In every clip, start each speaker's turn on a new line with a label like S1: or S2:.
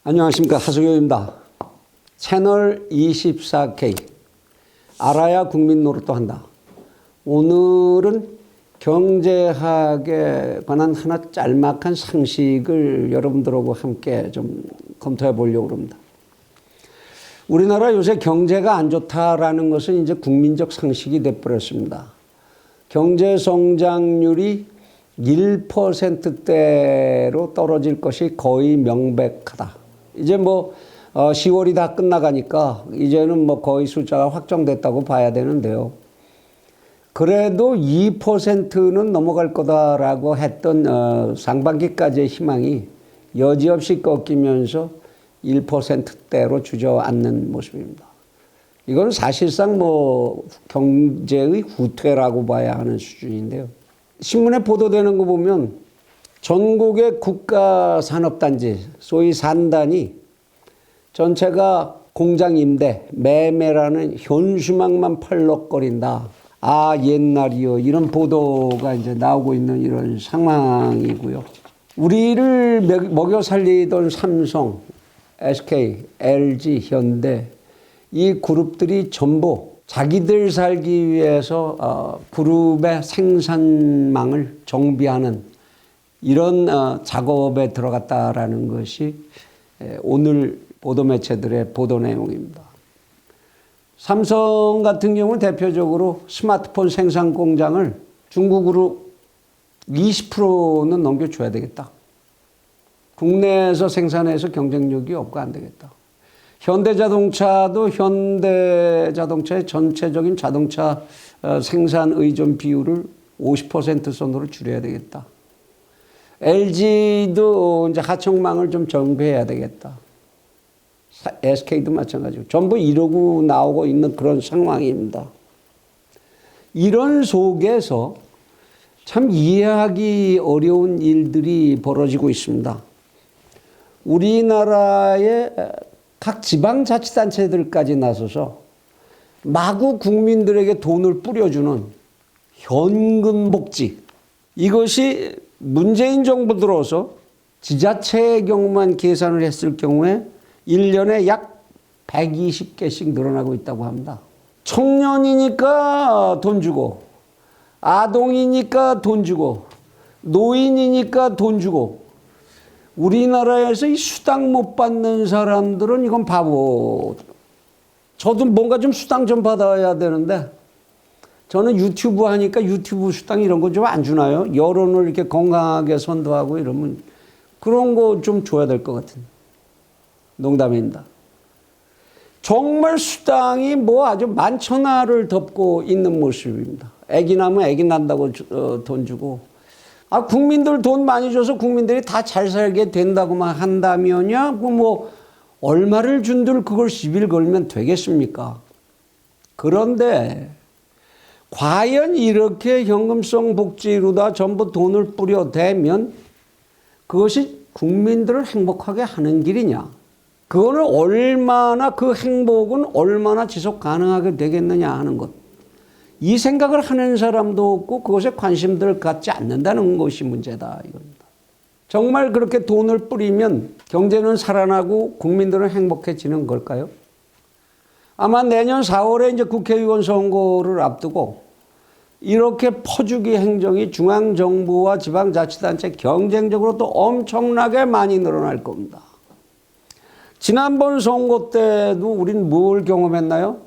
S1: 안녕하십니까, 하수교입니다. 채널 24K 알아야 국민 노릇도 한다. 오늘은 경제학에 관한 하나 짤막한 상식을 여러분들하고 함께 좀 검토해 보려고 합니다. 우리나라 요새 경제가 안 좋다라는 것은 이제 국민적 상식이 돼버렸습니다. 경제 성장률이 1%대로 떨어질 것이 거의 명백하다. 이제 10월이 다 끝나가니까 이제는 거의 숫자가 확정됐다고 봐야 되는데요. 그래도 2%는 넘어갈 거다라고 했던 상반기까지의 희망이 여지없이 꺾이면서 1%대로 주저앉는 모습입니다. 이건 사실상 경제의 후퇴라고 봐야 하는 수준인데요. 신문에 보도되는 거 보면 전국의 국가산업단지, 소위 산단이 전체가 공장 임대, 매매라는 현수막만 펄럭거린다. 아, 옛날이요. 이런 보도가 이제 나오고 있는 이런 상황이고요. 우리를 먹여 살리던 삼성, SK, LG, 현대 이 그룹들이 전부 자기들 살기 위해서 그룹의 생산망을 정비하는 이런 작업에 들어갔다라는 것이 오늘 보도 매체들의 보도 내용입니다. 삼성 같은 경우는 대표적으로 스마트폰 생산 공장을 중국으로 20%는 넘겨줘야 되겠다. 국내에서 생산해서 경쟁력이 없고 안 되겠다. 현대자동차도 현대자동차의 전체적인 자동차 생산 의존 비율을 50% 선으로 줄여야 되겠다. LG도 이제 하청망을 좀 정비해야 되겠다. SK도 마찬가지고 전부 이러고 나오고 있는 그런 상황입니다. 이런 속에서 참 이해하기 어려운 일들이 벌어지고 있습니다. 우리나라의 각 지방자치단체들까지 나서서 마구 국민들에게 돈을 뿌려주는 현금 복지, 이것이 문재인 정부 들어서 지자체의 경우만 계산을 했을 경우에 1년에 약 120개씩 늘어나고 있다고 합니다. 청년이니까 돈 주고, 아동이니까 돈 주고, 노인이니까 돈 주고, 우리나라에서 이 수당 못 받는 사람들은 이건 바보. 저도 뭔가 좀 수당 좀 받아야 되는데, 저는 유튜브 하니까 유튜브 수당 이런 거 좀 안 주나요? 여론을 이렇게 건강하게 선도하고 이러면 그런 거 좀 줘야 될 것 같은. 농담입니다. 정말 수당이 아주 만천하를 덮고 있는 모습입니다. 애기 나면 애기 난다고 돈 주고. 국민들 돈 많이 줘서 국민들이 다 잘 살게 된다고만 한다면야, 얼마를 준들 그걸 시비를 걸면 되겠습니까? 그런데, 과연 이렇게 현금성 복지로다 전부 돈을 뿌려대면 그것이 국민들을 행복하게 하는 길이냐? 그거는 그 행복은 얼마나 지속 가능하게 되겠느냐 하는 것. 이 생각을 하는 사람도 없고 그것에 관심들을 갖지 않는다는 것이 문제다 이겁니다. 정말 그렇게 돈을 뿌리면 경제는 살아나고 국민들은 행복해지는 걸까요? 아마 내년 4월에 이제 국회의원 선거를 앞두고 이렇게 퍼주기 행정이 중앙정부와 지방자치단체 경쟁적으로 또 엄청나게 많이 늘어날 겁니다. 지난번 선거 때도 우린 뭘 경험했나요?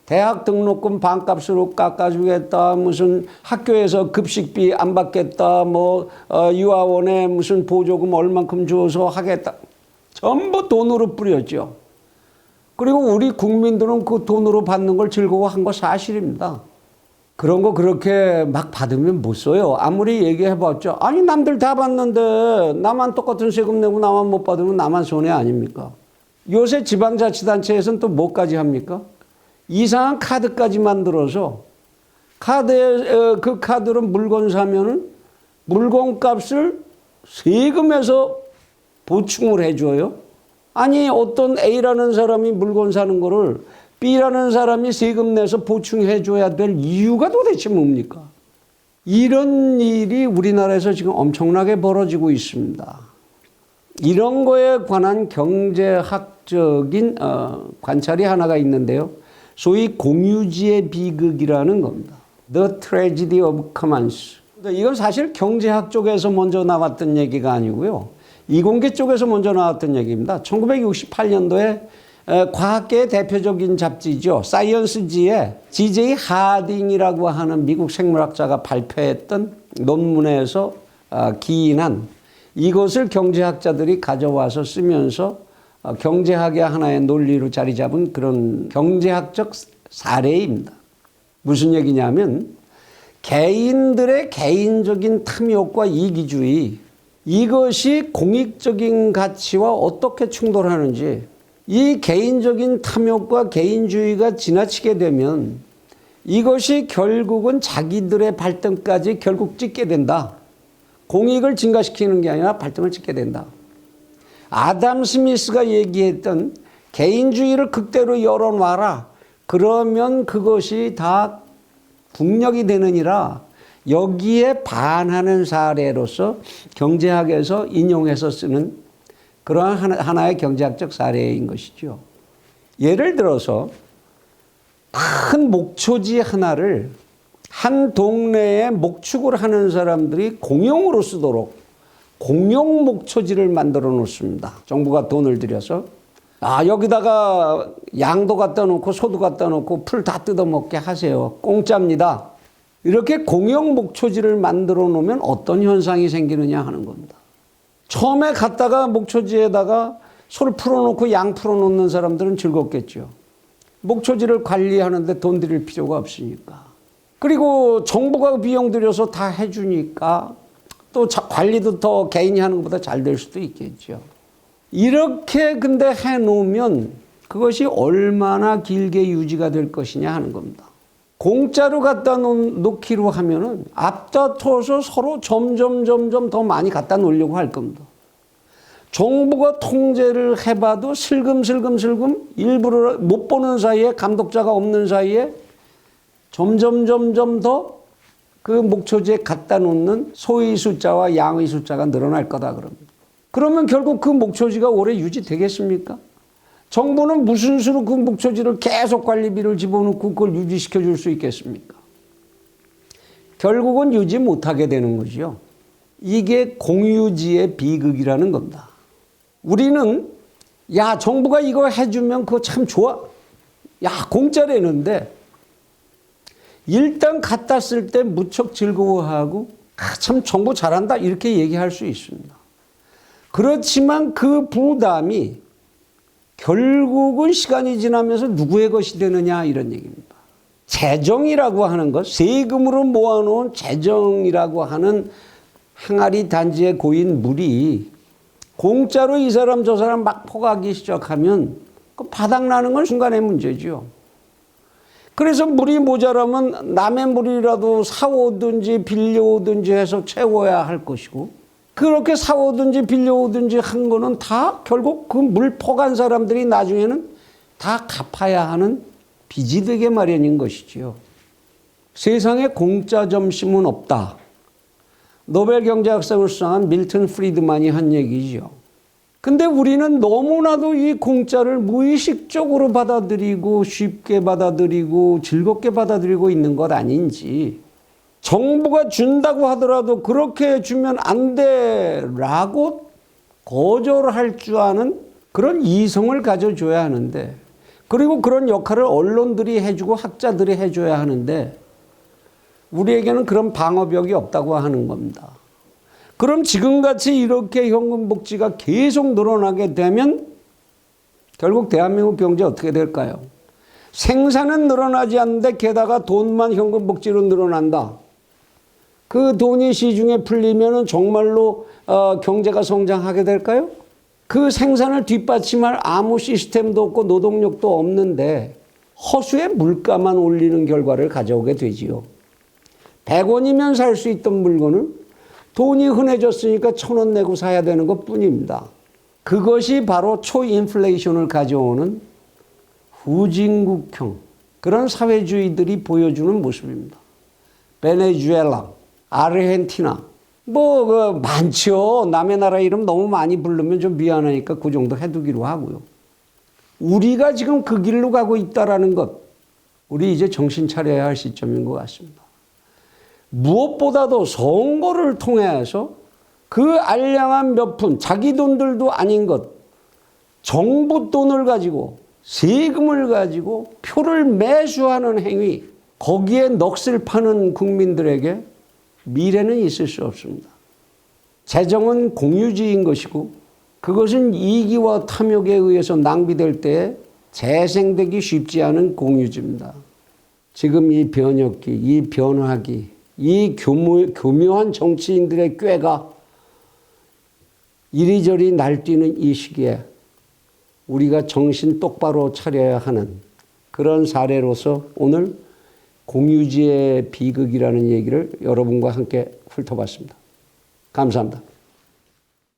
S1: 대학 등록금 반값으로 깎아주겠다, 무슨 학교에서 급식비 안 받겠다, 유아원에 무슨 보조금 얼만큼 줘서 하겠다. 전부 돈으로 뿌렸죠. 그리고 우리 국민들은 그 돈으로 받는 걸 즐거워한 거 사실입니다. 그런 거 그렇게 막 받으면 못 써요. 아무리 얘기해봤자 아니 남들 다 받는데 나만 똑같은 세금 내고 나만 못 받으면 나만 손해 아닙니까? 요새 지방자치단체에서는 또 뭐까지 합니까? 이상한 카드까지 만들어서 그 카드로 물건 사면은 물건값을 세금에서 보충을 해줘요. 아니 어떤 A라는 사람이 물건 사는 거를 B라는 사람이 세금 내서 보충해줘야 될 이유가 도대체 뭡니까? 이런 일이 우리나라에서 지금 엄청나게 벌어지고 있습니다. 이런 거에 관한 경제학적인 관찰이 하나가 있는데요. 소위 공유지의 비극이라는 겁니다. The Tragedy of Commons. 이건 사실 경제학 쪽에서 먼저 나왔던 얘기가 아니고요. 이공계 쪽에서 먼저 나왔던 얘기입니다. 1968년도에 과학계의 대표적인 잡지죠. 사이언스지에 G.J. 하딩이라고 하는 미국 생물학자가 발표했던 논문에서 기인한 이것을 경제학자들이 가져와서 쓰면서 경제학의 하나의 논리로 자리 잡은 그런 경제학적 사례입니다. 무슨 얘기냐면 개인들의 개인적인 탐욕과 이기주의, 이것이 공익적인 가치와 어떻게 충돌하는지, 이 개인적인 탐욕과 개인주의가 지나치게 되면 이것이 결국은 자기들의 발등까지 결국 찍게 된다. 공익을 증가시키는 게 아니라 발등을 찍게 된다. 아담 스미스가 얘기했던 개인주의를 극대로 열어놔라. 그러면 그것이 다 국력이 되느니라. 여기에 반하는 사례로서 경제학에서 인용해서 쓰는 그러한 하나의 경제학적 사례인 것이죠. 예를 들어서 큰 목초지 하나를 한 동네에 목축을 하는 사람들이 공용으로 쓰도록 공용 목초지를 만들어 놓습니다. 정부가 돈을 들여서 여기다가 양도 갖다 놓고 소도 갖다 놓고 풀 다 뜯어먹게 하세요. 공짜입니다. 이렇게 공용 목초지를 만들어 놓으면 어떤 현상이 생기느냐 하는 겁니다. 처음에 갔다가 목초지에다가 소를 풀어놓고 양 풀어놓는 사람들은 즐겁겠죠. 목초지를 관리하는데 돈 들일 필요가 없으니까. 그리고 정부가 비용 들여서 다 해주니까 또 관리도 더 개인이 하는 것보다 잘 될 수도 있겠죠. 이렇게 근데 해놓으면 그것이 얼마나 길게 유지가 될 것이냐 하는 겁니다. 공짜로 갖다 놓기로 하면은 앞다퉈서 서로 점점 더 많이 갖다 놓으려고 할 겁니다. 정부가 통제를 해봐도 슬금슬금 일부러 못 보는 사이에 감독자가 없는 사이에 점점 더 그 목초지에 갖다 놓는 소의 숫자와 양의 숫자가 늘어날 거다 그럽니다. 그러면 결국 그 목초지가 오래 유지되겠습니까? 정부는 무슨 수로 그 목초지를 계속 관리비를 집어넣고 그걸 유지시켜 줄 수 있겠습니까? 결국은 유지 못하게 되는 거죠. 이게 공유지의 비극이라는 겁니다. 우리는 정부가 이거 해주면 그거 참 좋아. 공짜라는데 일단 갖다 쓸 때 무척 즐거워하고 참 정부 잘한다 이렇게 얘기할 수 있습니다. 그렇지만 그 부담이 결국은 시간이 지나면서 누구의 것이 되느냐 이런 얘기입니다. 재정이라고 하는 것, 세금으로 모아놓은 재정이라고 하는 항아리 단지에 고인 물이 공짜로 이 사람 저 사람 막 퍼가기 시작하면 그 바닥나는 건 순간의 문제죠. 그래서 물이 모자라면 남의 물이라도 사오든지 빌려오든지 해서 채워야 할 것이고, 그렇게 사오든지 빌려오든지 한 거는 다 결국 그 물 퍼간 사람들이 나중에는 다 갚아야 하는 빚이 되게 마련인 것이지요. 세상에 공짜 점심은 없다. 노벨 경제학상을 수상한 밀턴 프리드만이 한 얘기죠. 근데 우리는 너무나도 이 공짜를 무의식적으로 받아들이고 쉽게 받아들이고 즐겁게 받아들이고 있는 것 아닌지, 정부가 준다고 하더라도 그렇게 주면 안 돼라고 거절할 줄 아는 그런 이성을 가져줘야 하는데, 그리고 그런 역할을 언론들이 해주고 학자들이 해줘야 하는데 우리에게는 그런 방어벽이 없다고 하는 겁니다. 그럼 지금같이 이렇게 현금복지가 계속 늘어나게 되면 결국 대한민국 경제 어떻게 될까요? 생산은 늘어나지 않는데 게다가 돈만 현금복지로 늘어난다. 그 돈이 시중에 풀리면 정말로 경제가 성장하게 될까요? 그 생산을 뒷받침할 아무 시스템도 없고 노동력도 없는데 허수의 물가만 올리는 결과를 가져오게 되지요. 100원이면 살 수 있던 물건을 돈이 흔해졌으니까 1,000원 내고 사야 되는 것 뿐입니다. 그것이 바로 초인플레이션을 가져오는 후진국형 그런 사회주의들이 보여주는 모습입니다. 베네수엘라, 아르헨티나 많죠. 남의 나라 이름 너무 많이 부르면 좀 미안하니까 그 정도 해두기로 하고요. 우리가 지금 그 길로 가고 있다라는 것, 우리 이제 정신 차려야 할 시점인 것 같습니다. 무엇보다도 선거를 통해서 그 알량한 몇 푼, 자기 돈들도 아닌 것, 정부 돈을 가지고 세금을 가지고 표를 매수하는 행위, 거기에 넋을 파는 국민들에게 미래는 있을 수 없습니다. 재정은 공유지인 것이고 그것은 이기와 탐욕에 의해서 낭비될 때에 재생되기 쉽지 않은 공유지입니다. 지금 이 변혁기, 이 변화기, 이 교묘한 정치인들의 꾀가 이리저리 날뛰는 이 시기에 우리가 정신 똑바로 차려야 하는 그런 사례로서 오늘 공유지의 비극이라는 얘기를 여러분과 함께 훑어봤습니다. 감사합니다.